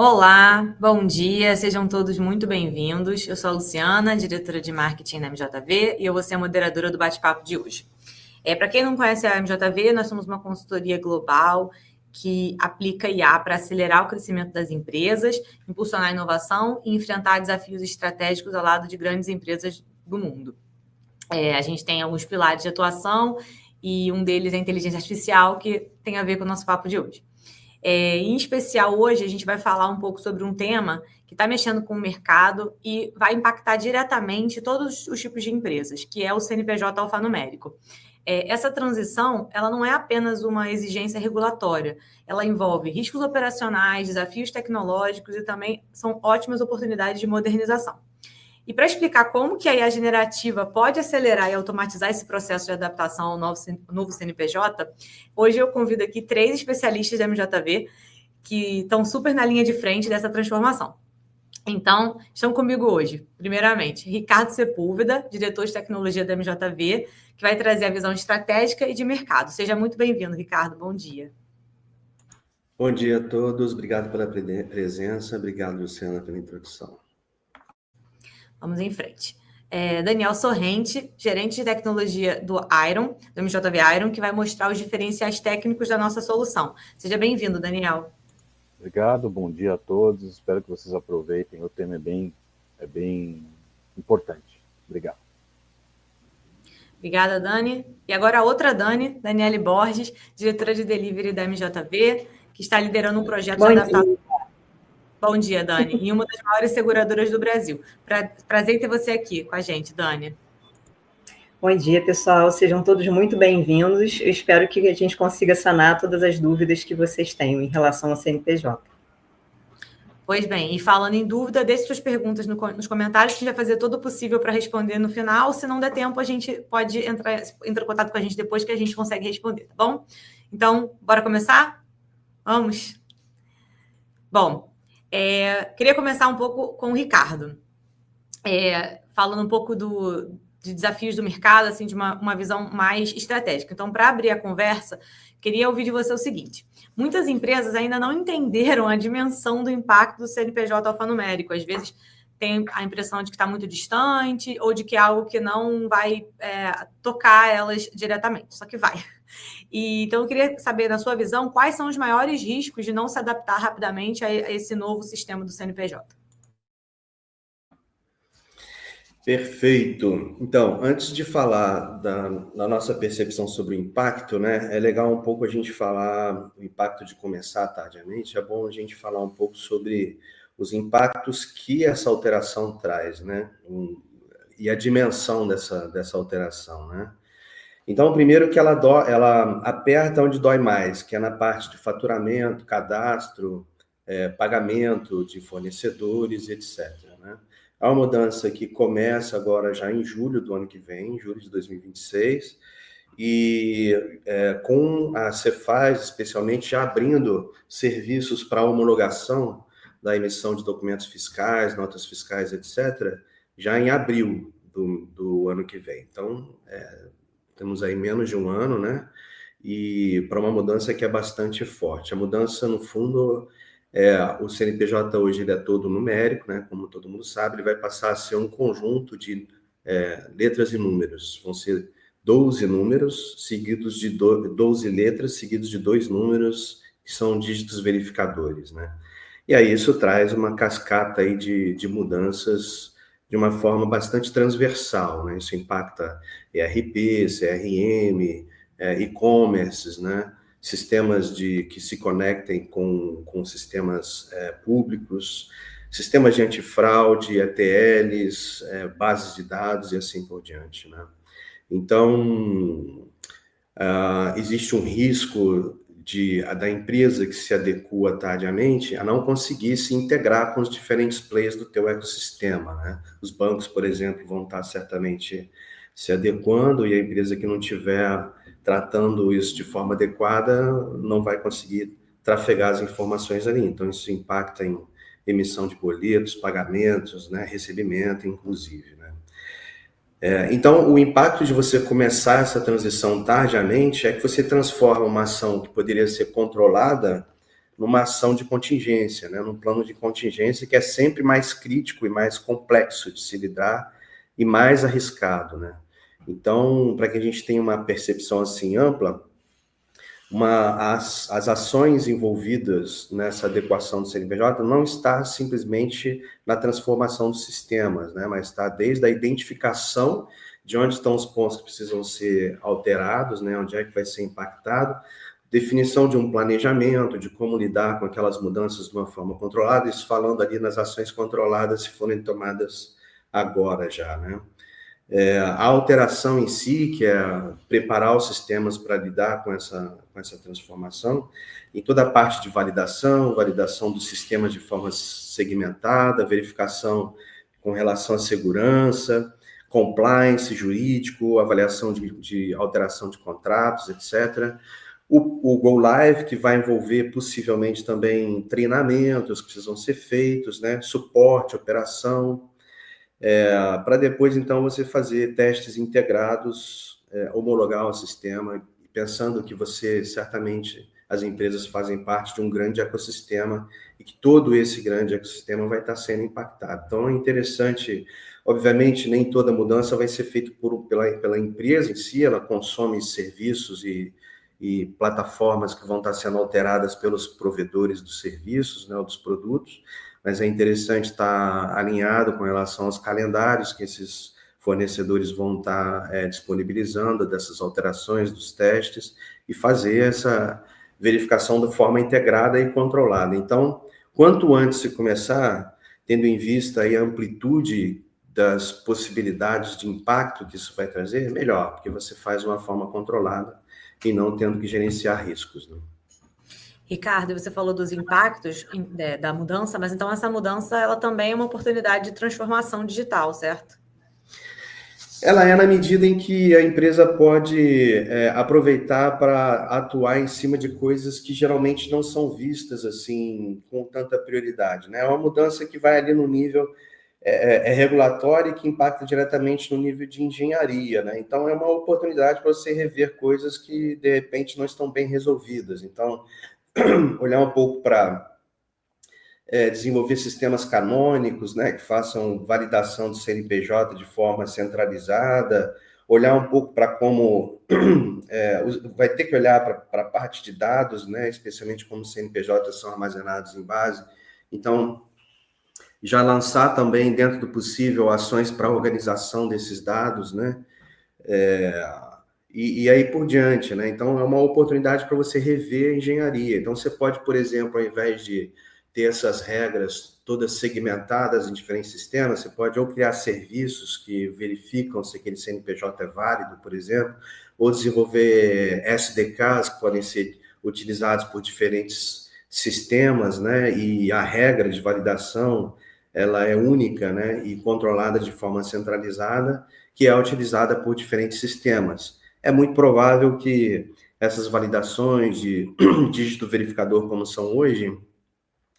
Olá, bom dia, sejam todos muito bem-vindos. Eu sou a Luciana, diretora de marketing da MJV, e eu vou ser a moderadora do bate-papo de hoje. Para quem não conhece a MJV, nós somos uma consultoria global que aplica IA para acelerar o crescimento das empresas, impulsionar a inovação e enfrentar desafios estratégicos ao lado de grandes empresas do mundo. A gente tem alguns pilares de atuação e um deles é a inteligência artificial, que tem a ver com o nosso papo de hoje. Em especial, hoje, a gente vai falar um pouco sobre um tema que está mexendo com o mercado e vai impactar diretamente todos os tipos de empresas, que é o CNPJ alfanumérico. Essa transição, ela não é apenas uma exigência regulatória, ela envolve riscos operacionais, desafios tecnológicos e também são ótimas oportunidades de modernização. E para explicar como que a IA generativa pode acelerar e automatizar esse processo de adaptação ao novo CNPJ, hoje eu convido aqui 3 especialistas da MJV que estão super na linha de frente dessa transformação. Então, estão comigo hoje, primeiramente, Ricardo Sepúlveda, diretor de tecnologia da MJV, que vai trazer a visão estratégica e de mercado. Seja muito bem-vindo, Ricardo. Bom dia. Bom dia a todos. Obrigado pela presença. Obrigado, Luciana, pela introdução. Vamos em frente. Daniel Sorrente, gerente de tecnologia do MJV Iron, que vai mostrar os diferenciais técnicos da nossa solução. Seja bem-vindo, Daniel. Obrigado, bom dia a todos. Espero que vocês aproveitem. O tema é bem importante. Obrigado. Obrigada, Dani. E agora a outra Dani, Daniele Borges, diretora de delivery da MJV, que está liderando um projeto de adaptação. Bom dia, Dani. E uma das maiores seguradoras do Brasil. Prazer em ter você aqui com a gente, Dani. Bom dia, pessoal. Sejam todos muito bem-vindos. Eu espero que a gente consiga sanar todas as dúvidas que vocês tenham em relação ao CNPJ. Pois bem, e falando em dúvida, deixe suas perguntas nos comentários, que a gente vai fazer todo o possível para responder no final. Se não der tempo, a gente pode entrar em contato com a gente depois, que a gente consegue responder, tá bom? Então, bora começar? Vamos? Bom, queria começar um pouco com o Ricardo, falando um pouco de desafios do mercado, assim, de uma visão mais estratégica. Então, para abrir a conversa, queria ouvir de você o seguinte: muitas empresas ainda não entenderam a dimensão do impacto do CNPJ alfanumérico. Às vezes, tem a impressão de que está muito distante ou de que é algo que não vai tocar elas diretamente, só que vai. Então, eu queria saber, na sua visão, quais são os maiores riscos de não se adaptar rapidamente a esse novo sistema do CNPJ? Perfeito. Então, antes de falar da nossa percepção sobre o impacto, né, é legal um pouco a gente falar o impacto de começar tardiamente, é bom a gente falar um pouco sobre os impactos que essa alteração traz, né, e a dimensão dessa alteração, né. Então, primeiro que ela aperta onde dói mais, que é na parte de faturamento, cadastro, pagamento de fornecedores, etc., né. É uma mudança que começa agora já em julho do ano que vem, julho de 2026, e com a Cefaz, especialmente, já abrindo serviços para homologação da emissão de documentos fiscais, notas fiscais, etc., já em abril do ano que vem. Então, temos aí menos de um ano, né? E para uma mudança que é bastante forte. A mudança, no fundo, o CNPJ hoje ele é todo numérico, né? Como todo mundo sabe, ele vai passar a ser um conjunto de letras e números. Vão ser 12 números seguidos de 12 letras seguidos de 2 números que são dígitos verificadores, né? E aí isso traz uma cascata aí de mudanças de uma forma bastante transversal, né? Isso impacta ERP, CRM, e-commerces, né? Sistemas que se conectem com sistemas públicos, sistemas de antifraude, ETLs, bases de dados e assim por diante, né? Então, existe um risco da empresa que se adequa tardiamente a não conseguir se integrar com os diferentes players do teu ecossistema, né? Os bancos, por exemplo, vão estar certamente se adequando, e a empresa que não tiver tratando isso de forma adequada não vai conseguir trafegar as informações ali. Então, isso impacta em emissão de boletos, pagamentos, né, recebimento, inclusive, né? Então, o impacto de você começar essa transição tardiamente é que você transforma uma ação que poderia ser controlada numa ação de contingência, né? Num plano de contingência que é sempre mais crítico e mais complexo de se lidar e mais arriscado, né? Então, para que a gente tenha uma percepção assim ampla, as ações envolvidas nessa adequação do CNPJ não está simplesmente na transformação dos sistemas, né? Mas está desde a identificação de onde estão os pontos que precisam ser alterados, né? Onde é que vai ser impactado, definição de um planejamento, de como lidar com aquelas mudanças de uma forma controlada, isso falando ali nas ações controladas, se forem tomadas agora já, né? A alteração em si, que é preparar os sistemas para lidar com essa transformação, em toda a parte de validação do sistema de forma segmentada, verificação com relação à segurança, compliance jurídico, avaliação de alteração de contratos, etc. O Go Live, que vai envolver possivelmente também treinamentos que precisam ser feitos, né? Suporte, operação, para depois, então, você fazer testes integrados, homologar o sistema, pensando que você, certamente, as empresas fazem parte de um grande ecossistema e que todo esse grande ecossistema vai estar sendo impactado. Então, é interessante, obviamente, nem toda mudança vai ser feita pela empresa em si, ela consome serviços e plataformas que vão estar sendo alteradas pelos provedores dos serviços, né, dos produtos, mas é interessante estar alinhado com relação aos calendários que esses fornecedores vão estar disponibilizando dessas alterações dos testes e fazer essa verificação de forma integrada e controlada. Então, quanto antes se começar, tendo em vista aí a amplitude das possibilidades de impacto que isso vai trazer, melhor, porque você faz de uma forma controlada e não tendo que gerenciar riscos, né? Ricardo, você falou dos impactos da mudança, mas então essa mudança ela também é uma oportunidade de transformação digital, certo? Ela é na medida em que a empresa pode aproveitar para atuar em cima de coisas que geralmente não são vistas assim com tanta prioridade, né? É uma mudança que vai ali no nível regulatório e que impacta diretamente no nível de engenharia, né? Então é uma oportunidade para você rever coisas que de repente não estão bem resolvidas. Então olhar um pouco para desenvolver sistemas canônicos, né, que façam validação do CNPJ de forma centralizada, olhar um pouco para como vai ter que olhar para a parte de dados, né, especialmente como os CNPJs são armazenados em base. Então, já lançar também, dentro do possível, ações para a organização desses dados, né, e aí por diante, né? Então, é uma oportunidade para você rever a engenharia. Então, você pode, por exemplo, ao invés de ter essas regras todas segmentadas em diferentes sistemas, você pode ou criar serviços que verificam se aquele CNPJ é válido, por exemplo, ou desenvolver SDKs que podem ser utilizados por diferentes sistemas, né? E a regra de validação, ela é única, né? E controlada de forma centralizada, que é utilizada por diferentes sistemas. É muito provável que essas validações de dígito verificador, como são hoje,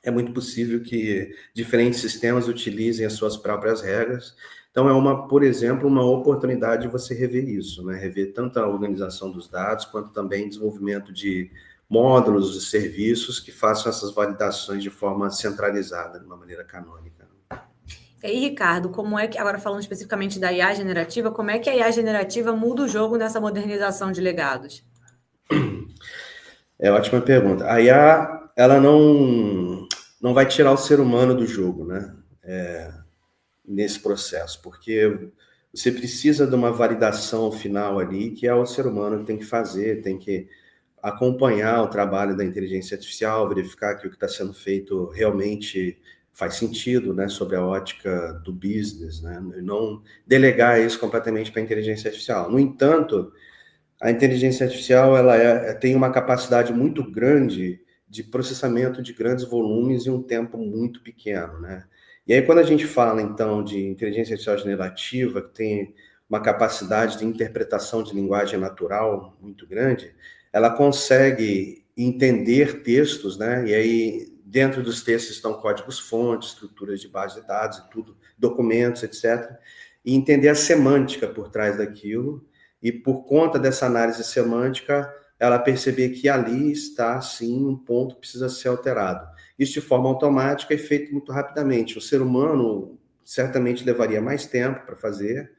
é muito possível que diferentes sistemas utilizem as suas próprias regras. Então, por exemplo, uma oportunidade de você rever isso, né? Rever tanto a organização dos dados, quanto também desenvolvimento de módulos de serviços que façam essas validações de forma centralizada, de uma maneira canônica. E aí, Ricardo, como é que, agora falando especificamente da IA generativa, como é que a IA generativa muda o jogo nessa modernização de legados? Ótima pergunta. A IA, ela não vai tirar o ser humano do jogo, né? Nesse processo, porque você precisa de uma validação final ali, que é o ser humano que tem que fazer, tem que acompanhar o trabalho da inteligência artificial, verificar que o que está sendo feito realmente faz sentido, né, sob a ótica do business, né, e não delegar isso completamente para a inteligência artificial. No entanto, a inteligência artificial ela tem uma capacidade muito grande de processamento de grandes volumes em um tempo muito pequeno, né? E aí, quando a gente fala, então, de inteligência artificial generativa, que tem uma capacidade de interpretação de linguagem natural muito grande, ela consegue entender textos, né? E aí, dentro dos textos estão códigos-fontes, estruturas de base de dados e tudo, documentos, etc. E entender a semântica por trás daquilo. E por conta dessa análise semântica, ela perceber que ali está, sim, um ponto que precisa ser alterado. Isso de forma automática é feito muito rapidamente. O ser humano certamente levaria mais tempo para fazer.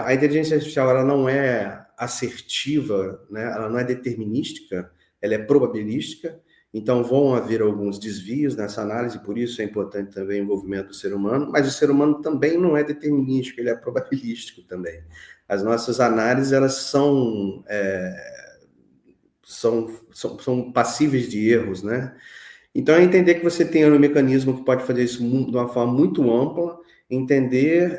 A inteligência artificial ela não é assertiva, né? Ela não é determinística, ela é probabilística. Então, vão haver alguns desvios nessa análise, por isso é importante também o envolvimento do ser humano, mas o ser humano também não é determinístico, ele é probabilístico também. As nossas análises, elas são passíveis de erros, né? Então, é entender que você tem um mecanismo que pode fazer isso de uma forma muito ampla, entender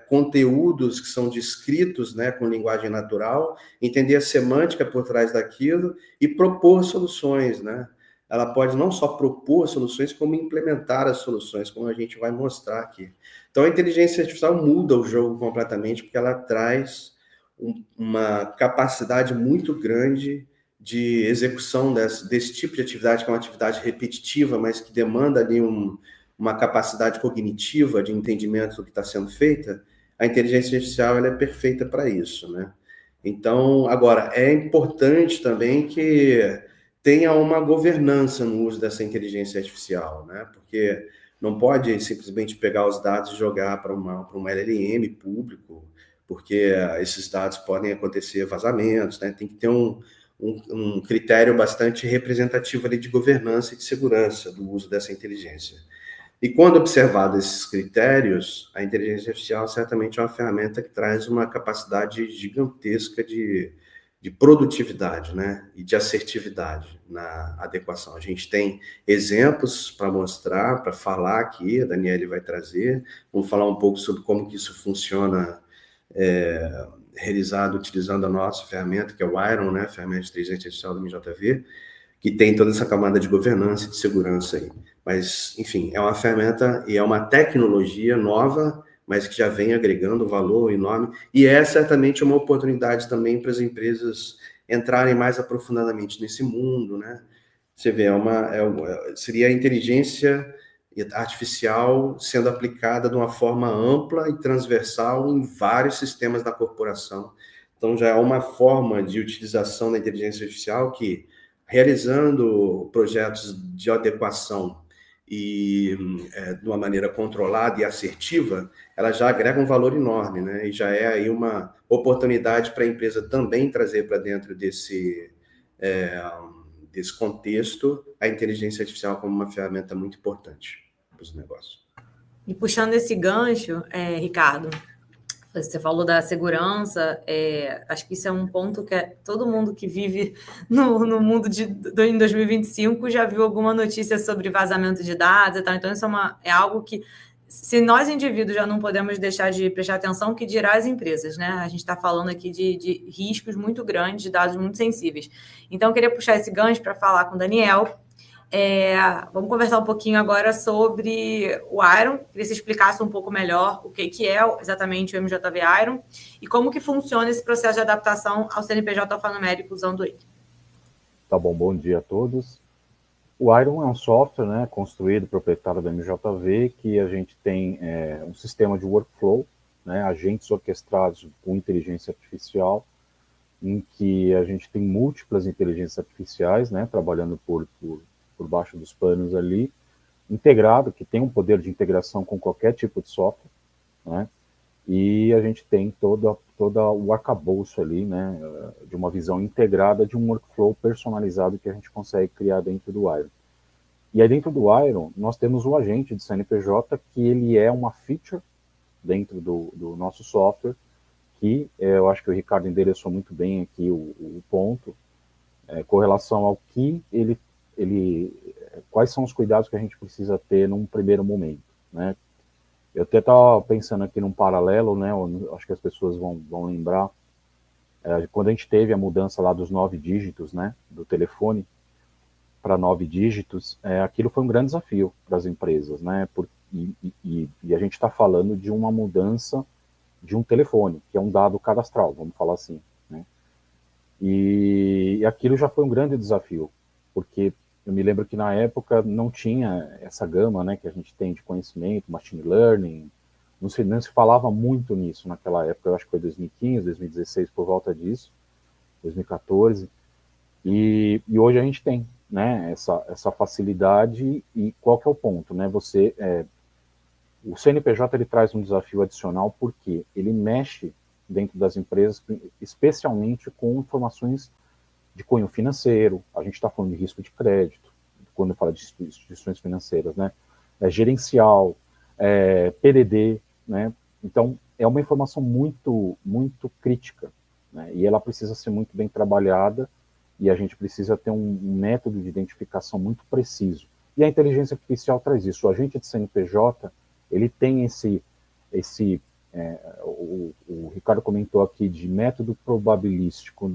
conteúdos que são descritos, né, com linguagem natural, entender a semântica por trás daquilo e propor soluções, né? Ela pode não só propor soluções, como implementar as soluções, como a gente vai mostrar aqui. Então, a inteligência artificial muda o jogo completamente, porque ela traz uma capacidade muito grande de execução desse tipo de atividade, que é uma atividade repetitiva, mas que demanda ali uma capacidade cognitiva de entendimento do que está sendo feita. A inteligência artificial ela é perfeita para isso, né? Então, agora, é importante também que tenha uma governança no uso dessa inteligência artificial, né? Porque não pode simplesmente pegar os dados e jogar para uma LLM público, porque esses dados podem acontecer vazamentos, né? Tem que ter um critério bastante representativo ali de governança e de segurança do uso dessa inteligência. E quando observado esses critérios, a inteligência artificial certamente é uma ferramenta que traz uma capacidade gigantesca de produtividade, né, e de assertividade na adequação. A gente tem exemplos para mostrar, para falar aqui, a Daniele vai trazer, vamos falar um pouco sobre como que isso funciona realizado utilizando a nossa ferramenta, que é o Iron, né, ferramenta de inteligência artificial do MJV, que tem toda essa camada de governança e de segurança aí. Mas, enfim, é uma ferramenta e é uma tecnologia nova, mas que já vem agregando valor enorme, e é certamente uma oportunidade também para as empresas entrarem mais aprofundadamente nesse mundo, né? Você vê, seria a inteligência artificial sendo aplicada de uma forma ampla e transversal em vários sistemas da corporação. Então, já é uma forma de utilização da inteligência artificial que, realizando projetos de adequação e de uma maneira controlada e assertiva, ela já agrega um valor enorme, né? E já é aí uma oportunidade para a empresa também trazer para dentro desse contexto a inteligência artificial como uma ferramenta muito importante para os negócios. E puxando esse gancho, Ricardo, você falou da segurança, acho que isso é um ponto que todo mundo que vive no mundo em 2025 já viu alguma notícia sobre vazamento de dados e tal. Então, isso é algo que, se nós indivíduos já não podemos deixar de prestar atenção, que dirá as empresas, né? A gente está falando aqui de riscos muito grandes, de dados muito sensíveis. Então, eu queria puxar esse gancho para falar com o Daniel. Vamos conversar um pouquinho agora sobre o Iron. Queria que você explicasse um pouco melhor o que é exatamente o MJV Iron e como que funciona esse processo de adaptação ao CNPJ alfanumérico usando ele. Tá bom, bom dia a todos. O Iron é um software, né, construído, proprietário da MJV, que a gente tem um sistema de workflow, né, agentes orquestrados com inteligência artificial, em que a gente tem múltiplas inteligências artificiais, né, trabalhando por baixo dos panos ali, integrado, que tem um poder de integração com qualquer tipo de software, né? E a gente tem todo o arcabouço ali, né, de uma visão integrada de um workflow personalizado que a gente consegue criar dentro do Iron. E aí dentro do Iron, nós temos o agente de CNPJ, que ele é uma feature dentro do nosso software, que eu acho que o Ricardo endereçou muito bem aqui o ponto, com relação ao que quais são os cuidados que a gente precisa ter num primeiro momento, né? Eu até estava pensando aqui num paralelo, né? Acho que as pessoas vão lembrar, quando a gente teve a mudança lá dos 9 dígitos, né? Do telefone para 9 dígitos, aquilo foi um grande desafio para as empresas, né? E a gente está falando de uma mudança de um telefone, que é um dado cadastral, vamos falar assim, né? E aquilo já foi um grande desafio, porque eu me lembro que na época não tinha essa gama, né, que a gente tem de conhecimento, machine learning, não se falava muito nisso naquela época, eu acho que foi 2015, 2016, por volta disso, 2014, E hoje a gente tem, né, essa facilidade. E qual que é o ponto, né? O CNPJ ele traz um desafio adicional porque ele mexe dentro das empresas, especialmente com informações de cunho financeiro. A gente está falando de risco de crédito, quando fala de instituições financeiras, né? Gerencial, PDD, né? Então, é uma informação muito, muito crítica, né? E ela precisa ser muito bem trabalhada, e a gente precisa ter um método de identificação muito preciso. E a inteligência artificial traz isso. O agente de CNPJ, ele tem o Ricardo comentou aqui de método probabilístico.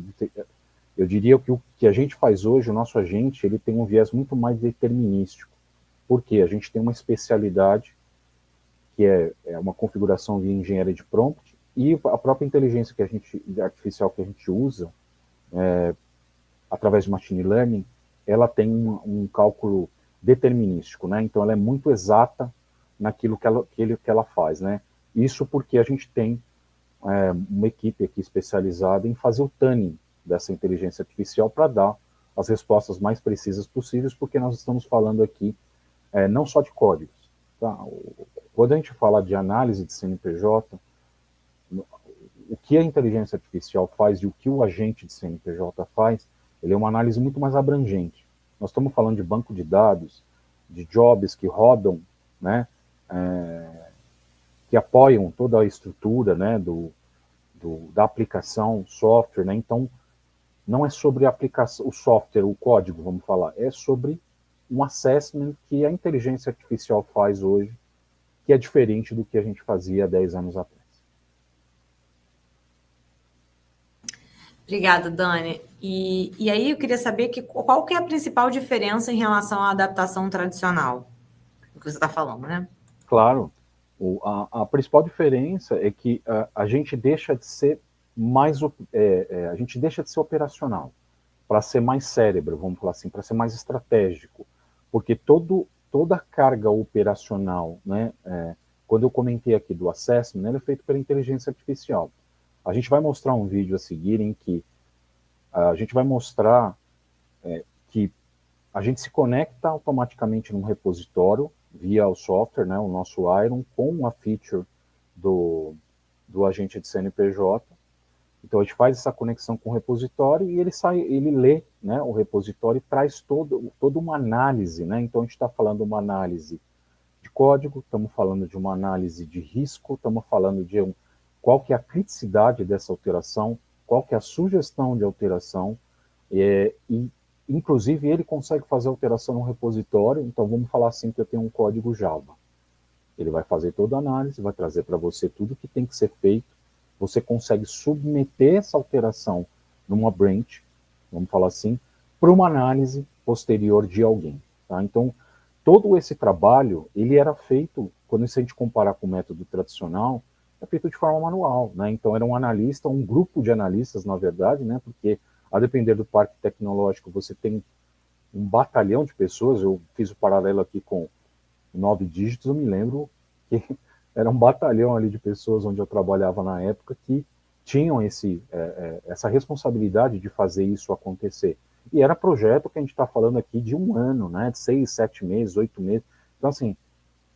Eu diria que o que a gente faz hoje, o nosso agente, ele tem um viés muito mais determinístico. Por quê? A gente tem uma especialidade que é uma configuração de engenharia de prompt, e a própria inteligência artificial que a gente usa, através de machine learning, ela tem um cálculo determinístico, né? Então ela é muito exata naquilo que ela faz, né? Isso porque a gente tem uma equipe aqui especializada em fazer o tuning dessa inteligência artificial para dar as respostas mais precisas possíveis, porque nós estamos falando aqui não só de códigos. Tá? Quando a gente fala de análise de CNPJ, o que a inteligência artificial faz e o que o agente de CNPJ faz, ele é uma análise muito mais abrangente. Nós estamos falando de banco de dados, de jobs que rodam, né, que apoiam toda a estrutura, né, da aplicação, software, né? Então, não é sobre a aplicação, o software, o código, vamos falar, é sobre um assessment que a inteligência artificial faz hoje, que é diferente do que a gente fazia 10 anos atrás. Obrigada, Dani. E aí eu queria saber qual que é a principal diferença em relação à adaptação tradicional, do que você está falando, né? Claro. A principal diferença é que a gente deixa de ser a gente deixa de ser operacional para ser mais cérebro, vamos falar assim, para ser mais estratégico, porque toda a carga operacional, né, quando eu comentei aqui do assessment, ele é feito pela inteligência artificial. A gente vai mostrar um vídeo a seguir em que a gente vai mostrar que a gente se conecta automaticamente num repositório via o software, né, o nosso Iron, com a feature do agente de CNPJ. Então a gente faz essa conexão com o repositório e ele lê, né, o repositório e traz toda uma análise, né? Então a gente está falando uma análise de código, estamos falando de uma análise de risco, estamos falando de qual que é a criticidade dessa alteração, qual que é a sugestão de alteração, e inclusive ele consegue fazer alteração no repositório. Então vamos falar assim que eu tenho um código Java. Ele vai fazer toda a análise, vai trazer para você tudo que tem que ser feito, você consegue submeter essa alteração numa branch, vamos falar assim, para uma análise posterior de alguém. Tá? Então, todo esse trabalho, ele era feito, quando a gente comparar com o método tradicional, é feito de forma manual. Né? Então, era um analista, um grupo de analistas, na verdade, né? Porque, a depender do parque tecnológico, você tem um batalhão de pessoas. Eu fiz o paralelo aqui com 9 dígitos, eu me lembro que era um batalhão ali de pessoas onde eu trabalhava na época que tinham essa responsabilidade de fazer isso acontecer. E era projeto que a gente está falando aqui de 1 ano, né, de 6, 7 meses, 8 meses. Então, assim,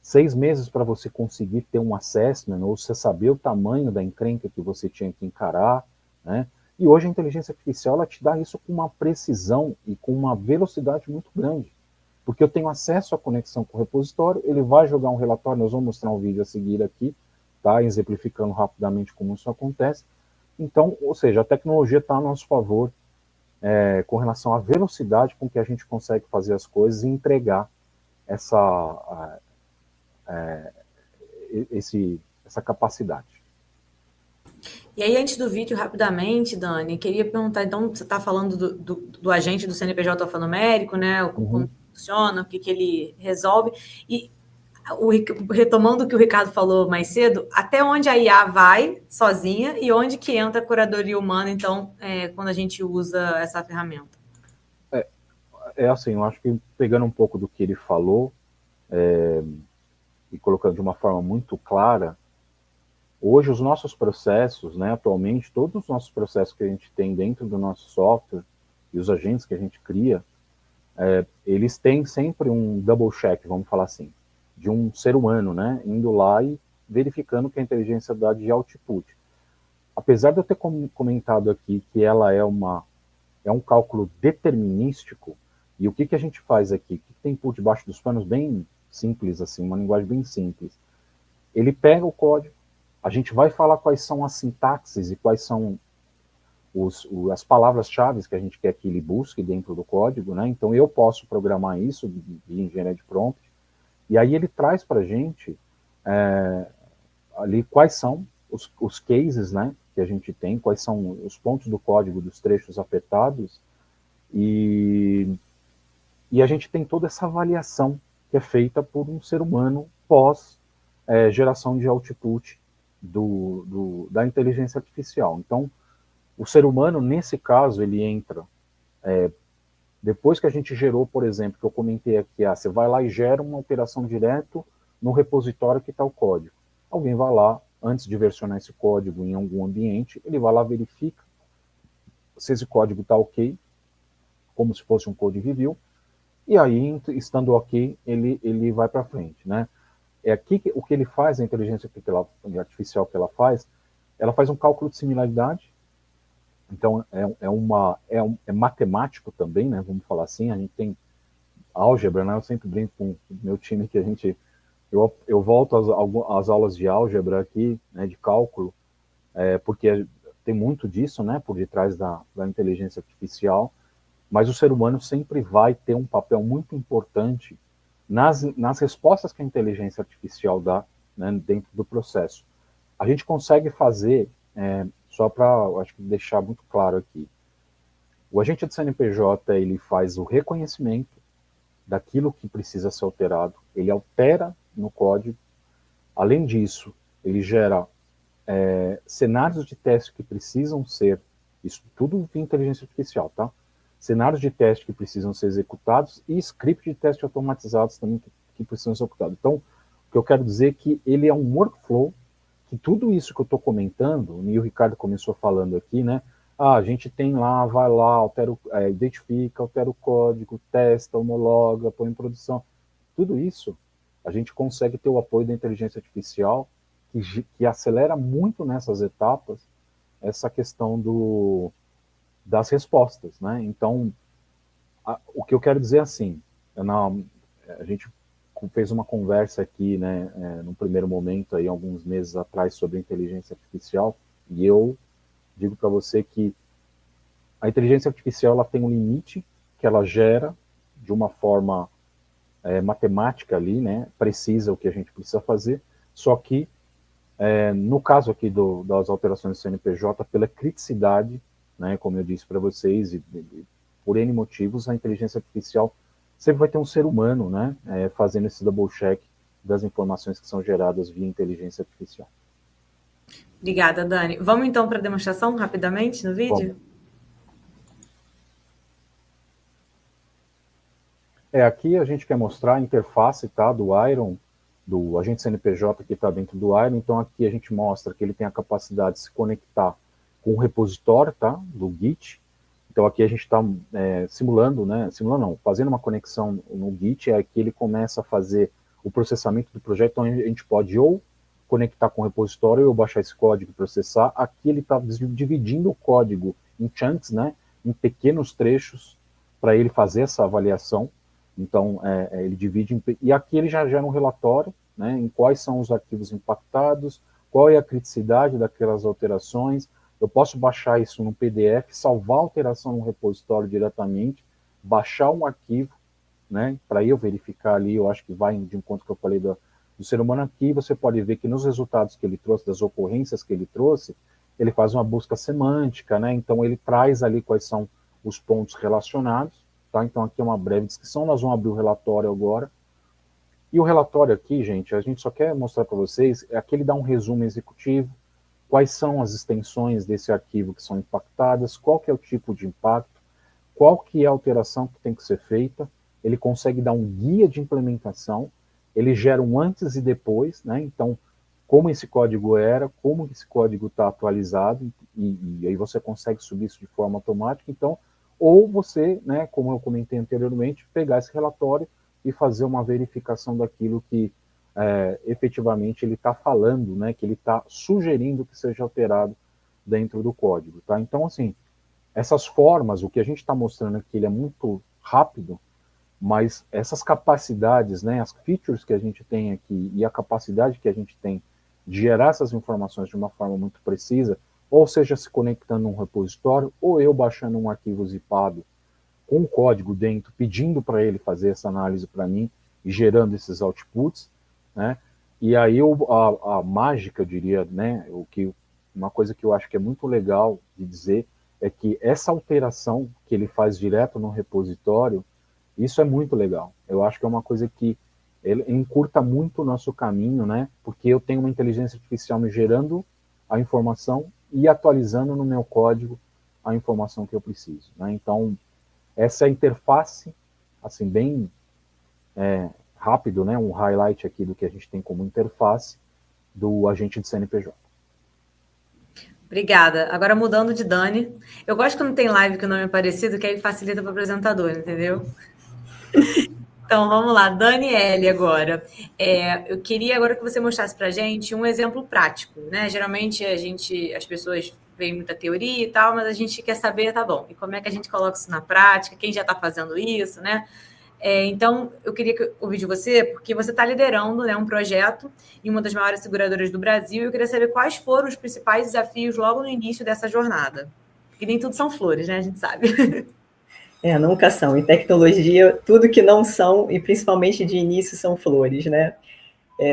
6 meses para você conseguir ter um assessment, ou você saber o tamanho da encrenca que você tinha que encarar, né? E hoje a inteligência artificial, ela te dá isso com uma precisão e com uma velocidade muito grande. Porque eu tenho acesso à conexão com o repositório, ele vai jogar um relatório, nós vamos mostrar um vídeo a seguir aqui, tá? Exemplificando rapidamente como isso acontece. Então, ou seja, a tecnologia está a nosso favor com relação à velocidade com que a gente consegue fazer as coisas e entregar essa capacidade. E aí, antes do vídeo, rapidamente, Dani, queria perguntar, então, você está falando do agente do CNPJ alfanumérico, né? Como funciona, o que ele resolve. E retomando o que o Ricardo falou mais cedo, até onde a IA vai sozinha e onde que entra a curadoria humana, então, quando a gente usa essa ferramenta? Assim, eu acho que pegando um pouco do que ele falou e colocando de uma forma muito clara, hoje os nossos processos, né, atualmente, todos os nossos processos que a gente tem dentro do nosso software, e os agentes que a gente cria, eles têm sempre um double check, vamos falar assim, de um ser humano, né, indo lá e verificando que a inteligência dá de output. Apesar de eu ter comentado aqui que ela é um cálculo determinístico, e o que a gente faz aqui? O que tem por debaixo dos panos? Bem simples, assim, uma linguagem bem simples. Ele pega o código, a gente vai falar quais são as sintaxes e quais são as palavras-chave que a gente quer que ele busque dentro do código, né? Então eu posso programar isso de engenharia de prompt, e aí ele traz para a gente ali quais são os cases, né, que a gente tem, quais são os pontos do código dos trechos afetados, e a gente tem toda essa avaliação que é feita por um ser humano pós geração de output da inteligência artificial. Então, o ser humano, nesse caso, ele entra, depois que a gente gerou, por exemplo, que eu comentei aqui, você vai lá e gera uma operação direto no repositório que está o código. Alguém vai lá, antes de versionar esse código em algum ambiente, ele vai lá, verifica se esse código está ok, como se fosse um code review, e aí, estando ok, ele vai para frente, né? Aqui o que ele faz, a inteligência artificial que ela faz um cálculo de similaridade. Então, é matemático também, né? Vamos falar assim, a gente tem álgebra, né? Eu sempre brinco com o meu time que eu volto às aulas de álgebra aqui, né, de cálculo, porque tem muito disso, né, por detrás da inteligência artificial, mas o ser humano sempre vai ter um papel muito importante nas respostas que a inteligência artificial dá, né, dentro do processo. A gente consegue fazer, só para, acho que deixar muito claro aqui, o agente de CNPJ, ele faz o reconhecimento daquilo que precisa ser alterado, ele altera no código, além disso, ele gera cenários de teste que precisam ser, isso tudo via inteligência artificial, tá? Cenários de teste que precisam ser executados e scripts de teste automatizados também que precisam ser executados. Então, o que eu quero dizer é que ele é um workflow, que tudo isso que eu estou comentando, e o Ricardo começou falando aqui, né? A gente tem lá, vai lá, identifica, altera o código, testa, homologa, põe em produção. Tudo isso, a gente consegue ter o apoio da inteligência artificial, que acelera muito nessas etapas essa questão das respostas, né? Então, o que eu quero dizer é assim, a gente fez uma conversa aqui, né, no primeiro momento, aí, alguns meses atrás, sobre inteligência artificial, e eu digo para você que a inteligência artificial ela tem um limite que ela gera de uma forma matemática ali, né, precisa o que a gente precisa fazer, só que no caso aqui das alterações do CNPJ, pela criticidade, né, como eu disse para vocês, e por N motivos, a inteligência artificial sempre vai ter um ser humano, né, fazendo esse double check das informações que são geradas via inteligência artificial. Obrigada, Dani. Vamos então para a demonstração rapidamente no vídeo? Aqui a gente quer mostrar a interface, tá, do Iron, do agente CNPJ que está dentro do Iron. Então aqui a gente mostra que ele tem a capacidade de se conectar com o repositório, tá, do Git. Então aqui a gente está simulando, né, fazendo uma conexão no Git, aqui ele começa a fazer o processamento do projeto, então a gente pode ou conectar com o repositório ou baixar esse código e processar. Aqui ele está dividindo o código em chunks, né, em pequenos trechos, para ele fazer essa avaliação. Então, ele divide, e aqui ele já gera um relatório, né, em quais são os arquivos impactados, qual é a criticidade daquelas alterações. Eu posso baixar isso no PDF, salvar a alteração no repositório diretamente, baixar um arquivo, né, para eu verificar ali, eu acho que vai de encontro que eu falei do ser humano aqui, você pode ver que nos resultados que ele trouxe, das ocorrências que ele trouxe, ele faz uma busca semântica, né, então ele traz ali quais são os pontos relacionados, tá? Então aqui é uma breve descrição, nós vamos abrir o relatório agora. E o relatório aqui, gente, a gente só quer mostrar para vocês, aqui ele dá um resumo executivo, quais são as extensões desse arquivo que são impactadas, qual que é o tipo de impacto, qual que é a alteração que tem que ser feita, ele consegue dar um guia de implementação, ele gera um antes e depois, né? Então, como esse código era, como esse código está atualizado, e aí você consegue subir isso de forma automática. Então, ou você, né, como eu comentei anteriormente, pegar esse relatório e fazer uma verificação daquilo que efetivamente ele está falando, né, que ele está sugerindo que seja alterado dentro do código. Tá? Então, assim, essas formas, o que a gente está mostrando aqui, ele é muito rápido, mas essas capacidades, né, as features que a gente tem aqui e a capacidade que a gente tem de gerar essas informações de uma forma muito precisa, ou seja, se conectando a um repositório, ou eu baixando um arquivo zipado com código dentro, pedindo para ele fazer essa análise para mim e gerando esses outputs, né? E aí a mágica, eu diria, né, uma coisa que eu acho que é muito legal de dizer é que essa alteração que ele faz direto no repositório, isso é muito legal. Eu acho que é uma coisa que ele encurta muito o nosso caminho, né? Porque eu tenho uma inteligência artificial me gerando a informação e atualizando no meu código a informação que eu preciso, né? Então, essa é a interface, assim, bem rápido, né? Um highlight aqui do que a gente tem como interface do agente de CNPJ. Obrigada. Agora mudando de Dani. Eu gosto quando tem live com o nome é parecido, que aí facilita para o apresentador, entendeu? Então, vamos lá. Daniele agora. Eu queria agora que você mostrasse para a gente um exemplo prático, né? Geralmente as pessoas veem muita teoria e tal, mas a gente quer saber, tá bom, e como é que a gente coloca isso na prática? Quem já está fazendo isso, né? Então, eu queria ouvir de você, porque você está liderando, né, um projeto em uma das maiores seguradoras do Brasil, e eu queria saber quais foram os principais desafios logo no início dessa jornada. Porque nem tudo são flores, né? A gente sabe. Nunca são. Em tecnologia, tudo que não são, e principalmente de início, são flores, né?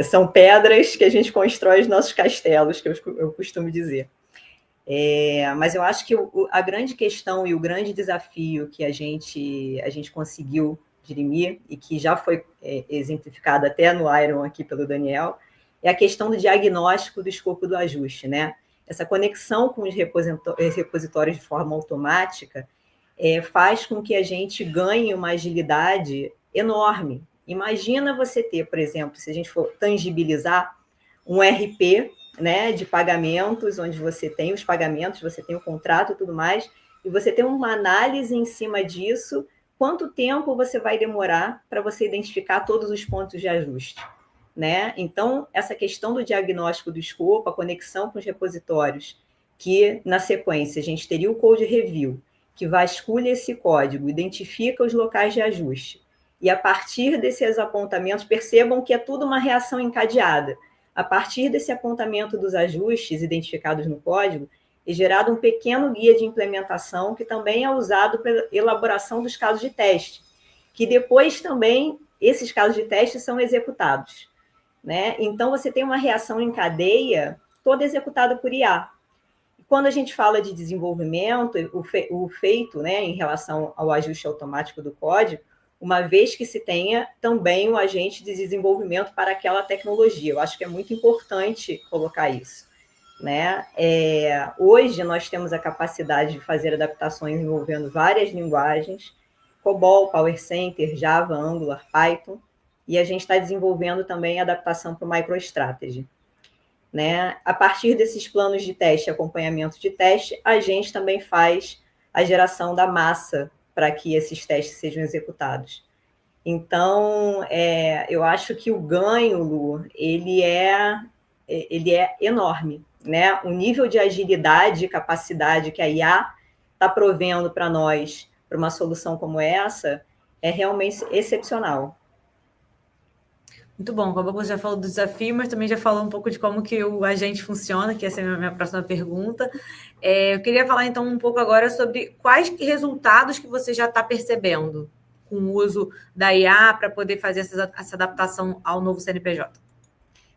São pedras que a gente constrói os nossos castelos, que eu costumo dizer. Mas eu acho que a grande questão e o grande desafio que a gente conseguiu dirimir, e que já foi exemplificado até no Iron aqui pelo Daniel, é a questão do diagnóstico do escopo do ajuste, né? Essa conexão com os repositórios de forma automática faz com que a gente ganhe uma agilidade enorme. Imagina você ter, por exemplo, se a gente for tangibilizar um RP, né, de pagamentos, onde você tem os pagamentos, você tem o contrato e tudo mais, e você tem uma análise em cima disso, quanto tempo você vai demorar para você identificar todos os pontos de ajuste, né? Então, essa questão do diagnóstico do escopo, a conexão com os repositórios, que na sequência a gente teria o code review, que vasculha esse código, identifica os locais de ajuste, e a partir desses apontamentos, percebam que é tudo uma reação encadeada. A partir desse apontamento dos ajustes identificados no código, é gerado um pequeno guia de implementação que também é usado para elaboração dos casos de teste, que depois também esses casos de teste são executados, né? Então, você tem uma reação em cadeia toda executada por IA. Quando a gente fala de desenvolvimento, o feito, né, em relação ao ajuste automático do código, uma vez que se tenha também um agente de desenvolvimento para aquela tecnologia. Eu acho que é muito importante colocar isso, né? Hoje nós temos a capacidade de fazer adaptações envolvendo várias linguagens, COBOL, PowerCenter, Java, Angular, Python, e a gente está desenvolvendo também adaptação para o MicroStrategy, né? A partir desses planos de teste, acompanhamento de teste, a gente também faz a geração da massa para que esses testes sejam executados. Então, eu acho que o ganho, Lu, ele é enorme, né? O nível de agilidade e capacidade que a IA está provendo para nós, para uma solução como essa, é realmente excepcional. Muito bom, como você já falou do desafio, mas também já falou um pouco de como que o agente funciona, que essa é a minha próxima pergunta. Eu queria falar, então, um pouco agora sobre quais resultados que você já está percebendo com o uso da IA para poder fazer essa adaptação ao novo CNPJ.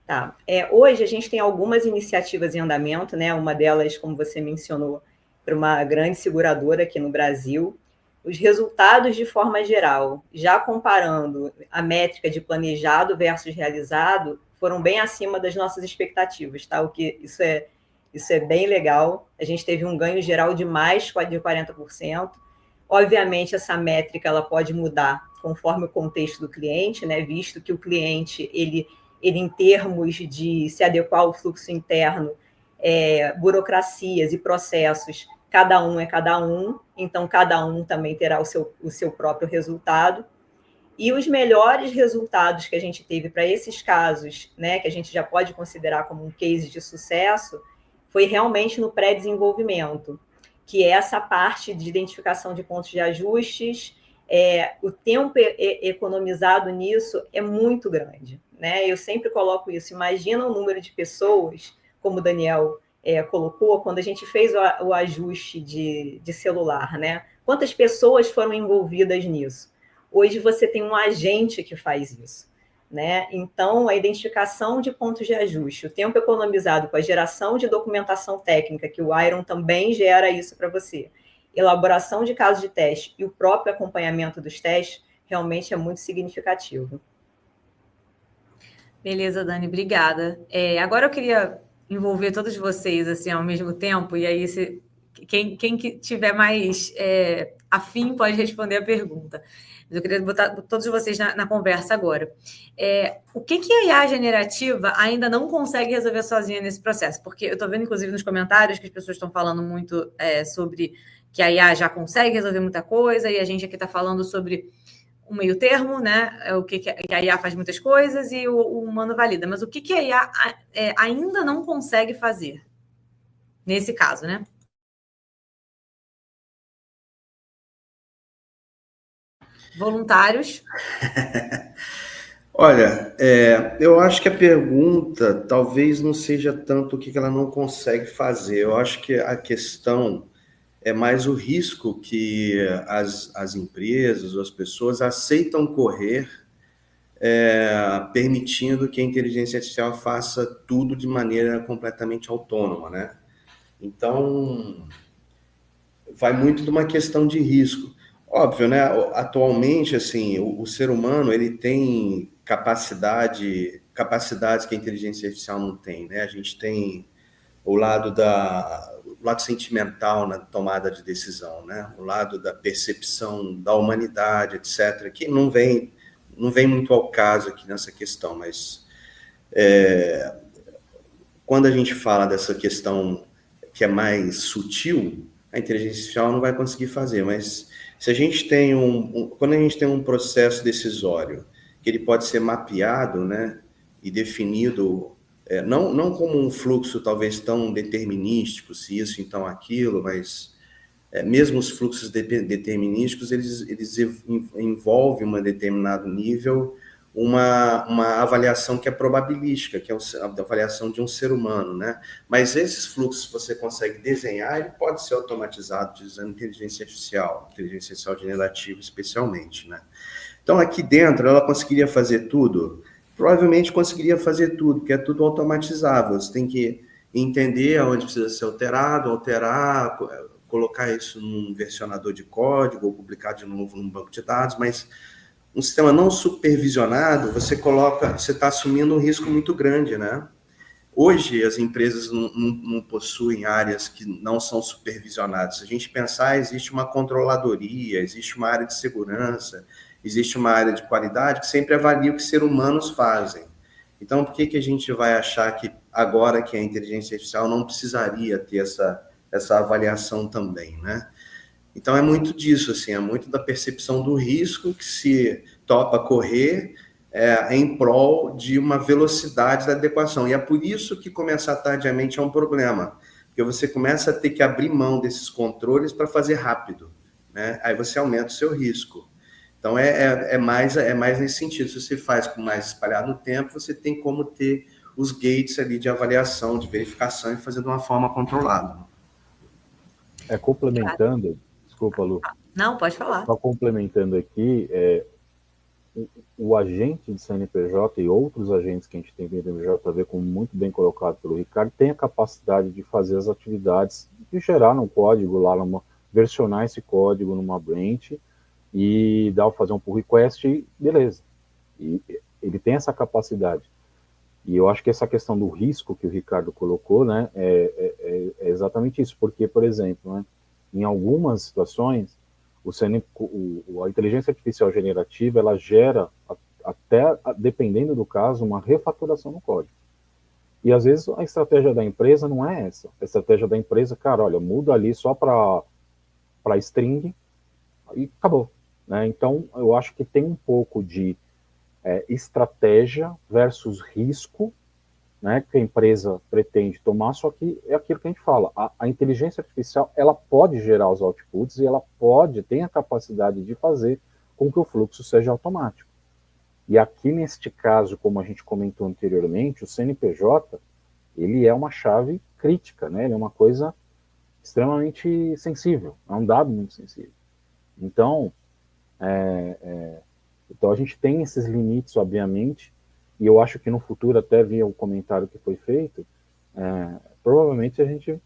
Tá. Hoje a gente tem algumas iniciativas em andamento, né? Uma delas, como você mencionou, para uma grande seguradora aqui no Brasil. Os resultados, de forma geral, já comparando a métrica de planejado versus realizado, foram bem acima das nossas expectativas, tá? Isso é bem legal. A gente teve um ganho geral de mais de 40%. Obviamente, essa métrica ela pode mudar conforme o contexto do cliente, né? Visto que o cliente, ele em termos de se adequar ao fluxo interno, burocracias e processos cada um é cada um, então cada um também terá o seu próprio resultado. E os melhores resultados que a gente teve para esses casos, né, que a gente já pode considerar como um case de sucesso, foi realmente no pré-desenvolvimento, que é essa parte de identificação de pontos de ajustes. O tempo economizado nisso é muito grande, né? Eu sempre coloco isso. Imagina o número de pessoas, como o Daniel colocou, quando a gente fez o ajuste de celular, né? Quantas pessoas foram envolvidas nisso? Hoje você tem um agente que faz isso, né? Então, a identificação de pontos de ajuste, o tempo economizado com a geração de documentação técnica, que o Iron também gera isso para você, elaboração de casos de teste e o próprio acompanhamento dos testes, realmente é muito significativo. Beleza, Dani, obrigada. Agora eu queria envolver todos vocês assim ao mesmo tempo, e aí quem que tiver mais afim pode responder a pergunta. Eu queria botar todos vocês na conversa agora. O que a IA generativa ainda não consegue resolver sozinha nesse processo? Porque eu estou vendo, inclusive, nos comentários que as pessoas estão falando muito sobre que a IA já consegue resolver muita coisa, e a gente aqui está falando sobre um meio termo, né? O que a IA faz muitas coisas e o humano valida. Mas o que a IA ainda não consegue fazer? Nesse caso, né? Voluntários. Olha, eu acho que a pergunta talvez não seja tanto o que ela não consegue fazer. Eu acho que a questão é mais o risco que as empresas ou as pessoas aceitam correr, permitindo que a inteligência artificial faça tudo de maneira completamente autônoma, né? Então, vai muito de uma questão de risco. Óbvio, né? Atualmente, assim, o ser humano ele tem capacidades que a inteligência artificial não tem, né? A gente tem o lado sentimental na tomada de decisão, né? O lado da percepção da humanidade, etc., que não vem muito ao caso aqui nessa questão, mas quando a gente fala dessa questão que é mais sutil, a inteligência artificial não vai conseguir fazer, mas se a gente tem quando a gente tem um processo decisório, que ele pode ser mapeado, né, e definido, não como um fluxo talvez tão determinístico, se isso, então aquilo, mas mesmo os fluxos determinísticos, eles envolvem um determinado nível, uma avaliação que é probabilística, que é a avaliação de um ser humano, né? Mas esses fluxos você consegue desenhar, ele pode ser automatizado usando inteligência artificial generativa especialmente, né? Então, aqui dentro, ela conseguiria fazer tudo? Provavelmente conseguiria fazer tudo, porque é tudo automatizável. Você tem que entender aonde precisa ser alterar, colocar isso num versionador de código ou publicar de novo num banco de dados, mas um sistema não supervisionado, você está assumindo um risco muito grande, né? Hoje, as empresas não possuem áreas que não são supervisionadas. Se a gente pensar, existe uma controladoria, existe uma área de segurança, existe uma área de qualidade que sempre avalia o que seres humanos fazem. Então, por que a gente vai achar que agora que a inteligência artificial não precisaria ter essa avaliação também, né? Então, é muito disso, assim, é muito da percepção do risco que se topa correr em prol de uma velocidade da adequação. E é por isso que começar tardiamente é um problema, porque você começa a ter que abrir mão desses controles para fazer rápido, né? Aí você aumenta o seu risco. Então, é mais nesse sentido. Se você faz com mais espalhado no tempo, você tem como ter os gates ali de avaliação, de verificação e fazer de uma forma controlada. Complementando, desculpa, Lu. Não, pode falar. Só complementando aqui, o agente de CNPJ e outros agentes que a gente tem dentro do MJV, como muito bem colocado pelo Ricardo, tem a capacidade de fazer as atividades, de gerar um código lá, versionar esse código numa branch e fazer um pull request e beleza. E ele tem essa capacidade. E eu acho que essa questão do risco que o Ricardo colocou, né, é exatamente isso. Porque, por exemplo, né, em algumas situações, a inteligência artificial generativa, ela gera, até dependendo do caso, uma refatoração no código. E às vezes a estratégia da empresa não é essa. A estratégia da empresa, cara, olha, muda ali só para string e acabou. Né? Então, eu acho que tem um pouco de estratégia versus risco, né, que a empresa pretende tomar, só que é aquilo que a gente fala, a inteligência artificial, ela pode gerar os outputs e ela tem a capacidade de fazer com que o fluxo seja automático. E aqui, neste caso, como a gente comentou anteriormente, o CNPJ, ele é uma chave crítica, né, ele é uma coisa extremamente sensível, é um dado muito sensível. Então, então a gente tem esses limites, obviamente, e eu acho que no futuro, até via o comentário que foi feito, provavelmente a gente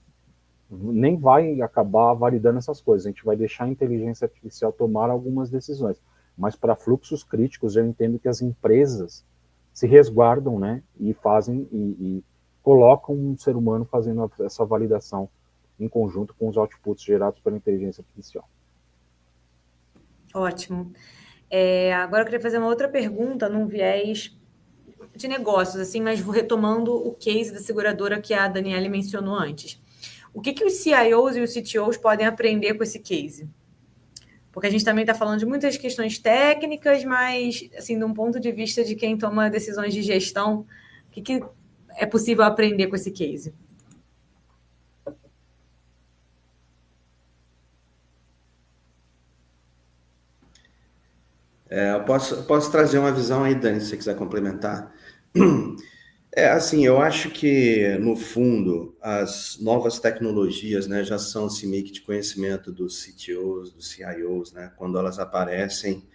nem vai acabar validando essas coisas, a gente vai deixar a inteligência artificial tomar algumas decisões. Mas para fluxos críticos, eu entendo que as empresas se resguardam, né, e fazem, e colocam um ser humano fazendo essa validação em conjunto com os outputs gerados pela inteligência artificial. Ótimo. Agora eu queria fazer uma outra pergunta num viés de negócios, assim, mas vou retomando o case da seguradora que a Daniele mencionou antes. O que os CIOs e os CTOs podem aprender com esse case? Porque a gente também está falando de muitas questões técnicas, mas, assim, de um ponto de vista de quem toma decisões de gestão, o que é possível aprender com esse case? Eu posso trazer uma visão aí, Dani, se você quiser complementar. Assim, eu acho que, no fundo, as novas tecnologias, né, já são assim, meio que de conhecimento dos CTOs, dos CIOs, né, quando elas aparecem,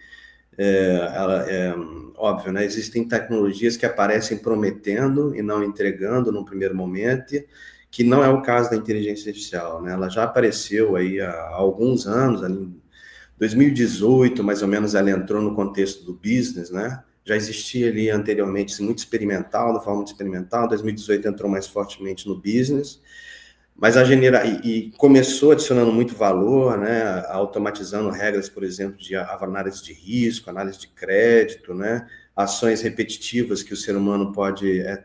óbvio, né, existem tecnologias que aparecem prometendo e não entregando no primeiro momento, que não é o caso da inteligência artificial, né, ela já apareceu aí há alguns anos, ali em 2018, mais ou menos, ela entrou no contexto do business, né? Já existia ali anteriormente, assim, muito experimental, da forma muito experimental. 2018 entrou mais fortemente no business, mas e começou adicionando muito valor, né? Automatizando regras, por exemplo, de análise de risco, análise de crédito, né? Ações repetitivas que o ser humano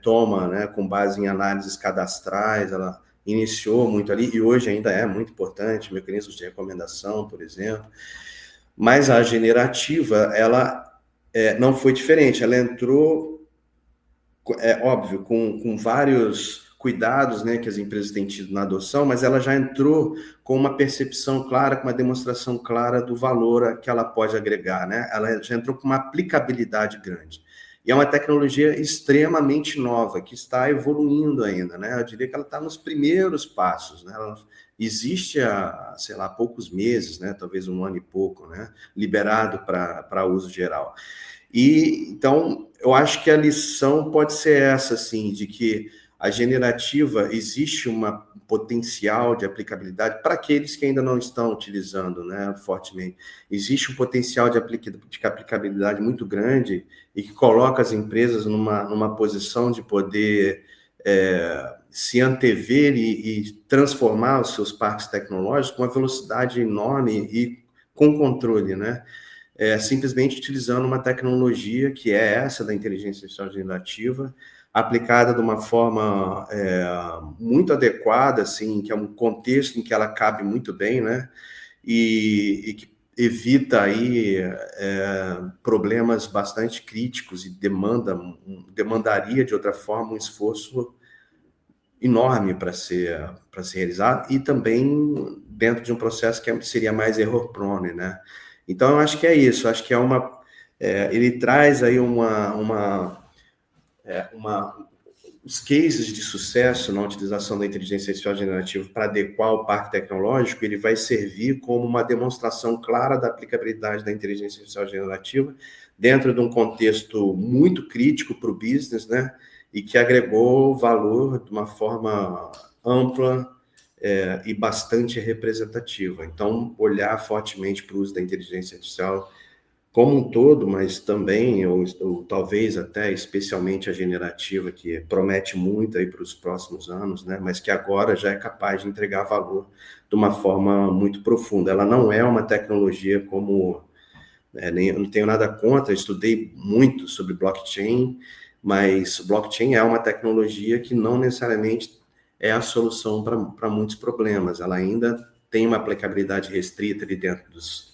toma, né? Com base em análises cadastrais. Ela iniciou muito ali e hoje ainda é muito importante, mecanismos de recomendação, por exemplo. Mas a generativa, ela não foi diferente, ela entrou, óbvio, com vários cuidados, né, que as empresas têm tido na adoção, mas ela já entrou com uma percepção clara, com uma demonstração clara do valor que ela pode agregar, né? Ela já entrou com uma aplicabilidade grande. E é uma tecnologia extremamente nova, que está evoluindo ainda, né? Eu diria que ela está nos primeiros passos, né? Ela existe há, sei lá, poucos meses, né? Talvez um ano e pouco, né? Liberado para uso geral. E, então, eu acho que a lição pode ser essa, assim, de que a generativa existe um potencial de aplicabilidade para aqueles que ainda não estão utilizando, né, fortemente. Existe um potencial de aplicabilidade muito grande e que coloca as empresas numa posição de poder se antever e transformar os seus parques tecnológicos com uma velocidade enorme e com controle, né? Simplesmente utilizando uma tecnologia que é essa da inteligência artificial generativa, aplicada de uma forma muito adequada, assim, que é um contexto em que ela cabe muito bem, né? E que evita aí problemas bastante críticos e demandaria de outra forma um esforço enorme para ser realizado e também dentro de um processo que seria mais error-prone, né? Então, eu acho que é isso, acho que ele traz aí os cases de sucesso na utilização da inteligência artificial generativa para adequar o parque tecnológico, ele vai servir como uma demonstração clara da aplicabilidade da inteligência artificial generativa dentro de um contexto muito crítico para o business, né? E que agregou valor de uma forma ampla e bastante representativa. Então, olhar fortemente para o uso da inteligência artificial como um todo, mas também, ou talvez até especialmente a generativa, que promete muito aí para os próximos anos, né? Mas que agora já é capaz de entregar valor de uma forma muito profunda. Ela não é uma tecnologia como... eu não tenho nada contra, estudei muito sobre blockchain, mas blockchain é uma tecnologia que não necessariamente é a solução para muitos problemas. Ela ainda tem uma aplicabilidade restrita ali dentro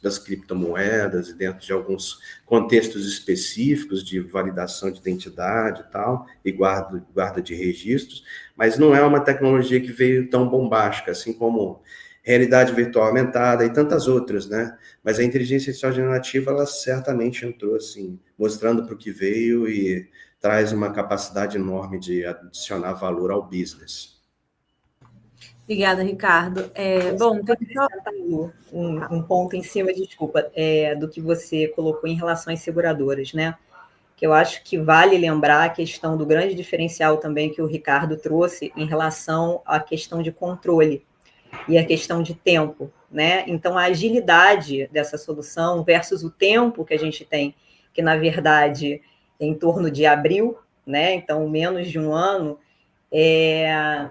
das criptomoedas e dentro de alguns contextos específicos de validação de identidade e tal, e guarda de registros, mas não é uma tecnologia que veio tão bombástica, assim como realidade virtual aumentada e tantas outras, né? Mas a inteligência artificial generativa, ela certamente entrou, assim, mostrando para o que veio e traz uma capacidade enorme de adicionar valor ao business. Obrigada, Ricardo. Bom, tem um ponto em cima, desculpa, do que você colocou em relação às seguradoras, né? Que eu acho que vale lembrar a questão do grande diferencial também que o Ricardo trouxe em relação à questão de controle e a questão de tempo, né? Então, a agilidade dessa solução versus o tempo que a gente tem, que, na verdade, é em torno de abril, né? Então, menos de um ano,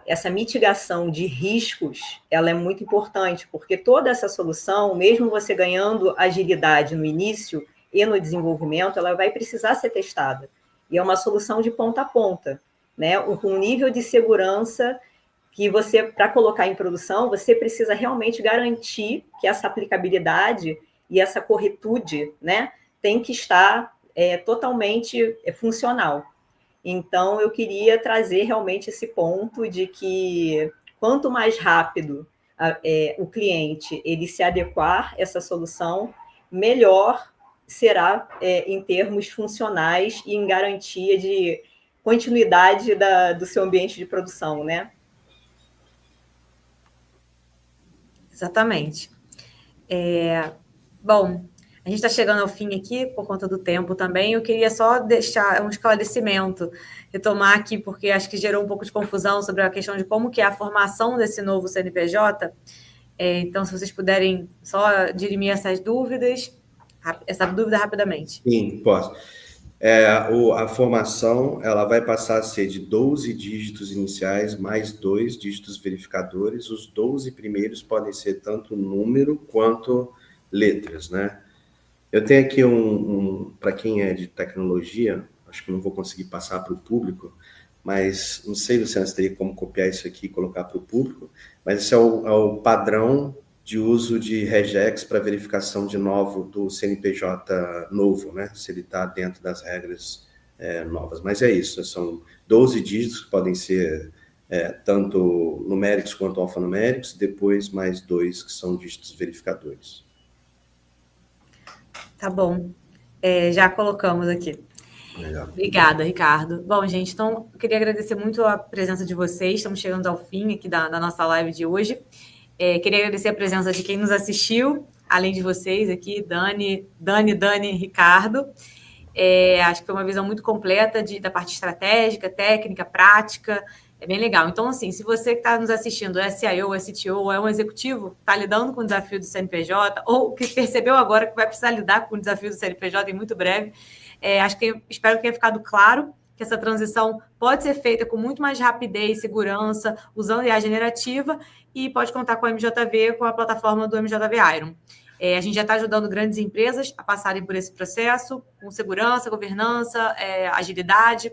essa mitigação de riscos, ela é muito importante, porque toda essa solução, mesmo você ganhando agilidade no início e no desenvolvimento, ela vai precisar ser testada. E é uma solução de ponta a ponta, né? Com um nível de segurança que você, para colocar em produção, você precisa realmente garantir que essa aplicabilidade e essa corretude, né, tem que estar totalmente funcional. Então, eu queria trazer realmente esse ponto de que quanto mais rápido o cliente ele se adequar a essa solução, melhor será em termos funcionais e em garantia de continuidade do seu ambiente de produção, né? Exatamente. Bom, a gente está chegando ao fim aqui, por conta do tempo também. Eu queria só deixar um esclarecimento, retomar aqui, porque acho que gerou um pouco de confusão sobre a questão de como que é a formação desse novo CNPJ. Então, se vocês puderem só dirimir essa dúvida rapidamente. Sim, posso. A formação, ela vai passar a ser de 12 dígitos iniciais mais 2 dígitos verificadores. Os 12 primeiros podem ser tanto número quanto letras, né? Eu tenho aqui para quem é de tecnologia, acho que não vou conseguir passar para o público, mas não sei, Luciano, se teria como copiar isso aqui e colocar para o público, mas esse é o padrão de uso de regex para verificação de novo do CNPJ novo, né? Se ele está dentro das regras novas. Mas é isso, são 12 dígitos que podem ser tanto numéricos quanto alfanuméricos, depois mais 2 que são dígitos verificadores. Tá bom. Já colocamos aqui. Legal. Obrigada, Ricardo. Bom, gente, então, eu queria agradecer muito a presença de vocês. Estamos chegando ao fim aqui da nossa live de hoje. Queria agradecer a presença de quem nos assistiu, além de vocês aqui, Dani, Ricardo. Acho que foi uma visão muito completa da parte estratégica, técnica, prática. É bem legal. Então, assim, se você que está nos assistindo é CIO, é CTO, é um executivo, está lidando com o desafio do CNPJ, ou que percebeu agora que vai precisar lidar com o desafio do CNPJ em muito breve, espero que tenha ficado claro que essa transição pode ser feita com muito mais rapidez, segurança, usando IA generativa, e pode contar com a MJV, com a plataforma do MJV Iron. A gente já está ajudando grandes empresas a passarem por esse processo, com segurança, governança, agilidade.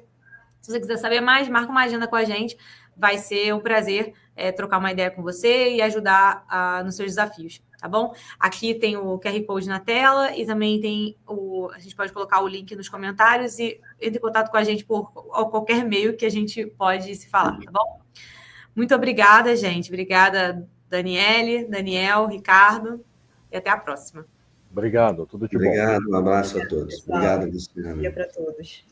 Se você quiser saber mais, marca uma agenda com a gente. Vai ser um prazer trocar uma ideia com você e ajudar nos seus desafios, tá bom? Aqui tem o QR Code na tela e também tem a gente pode colocar o link nos comentários e entre em contato com a gente por qualquer meio que a gente pode se falar, tá bom? Muito obrigada, gente. Obrigada, Daniele, Daniel, Ricardo. E até a próxima. Obrigado, tudo de bom. Obrigado, um abraço a todos. Obrigado, Luciano. Bom dia para todos.